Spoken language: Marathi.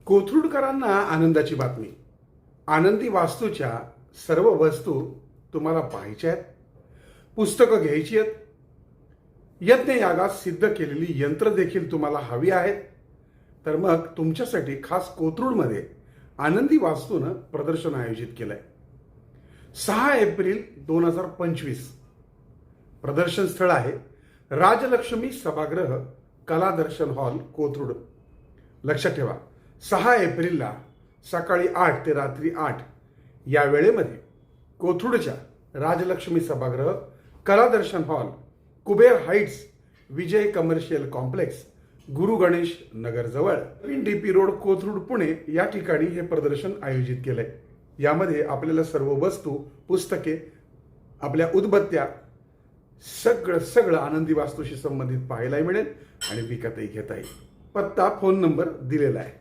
कोथरूडकरांना आनंदाची बातमी. आनंदी वास्तूच्या सर्व वस्तू तुम्हाला पाहायच्या आहेत, पुस्तकं घ्यायची आहेत, यज्ञयागात सिद्ध केलेली यंत्र देखील तुम्हाला हवी आहेत, तर मग तुमच्यासाठी खास कोथरूडमध्ये आनंदी वास्तूनं प्रदर्शन आयोजित केलंय. 6 एप्रिल 2025 प्रदर्शन स्थळ आहे राजलक्ष्मी सभागृह कलादर्शन हॉल, कोथरूड. लक्षात ठेवा, 6 एप्रिलला सकाळी 8 ते रात्री 8 या वेळेमध्ये कोथरूडच्या राजलक्ष्मी सभागृह कलादर्शन हॉल, कुबेर हाइट्स, विजय कमर्शियल कॉम्प्लेक्स, गुरु गणेश नगरजवळ, DP रोड, कोथरूड, पुणे या ठिकाणी हे प्रदर्शन आयोजित केलंय. यामध्ये आपल्याला सर्व वस्तू, पुस्तके, आपल्या उदबत्त्या सगळं आनंदी वास्तूशी संबंधित पाहायला मिळेल आणि विकतही घेता येईल. पत्ता, फोन नंबर दिलेला आहे.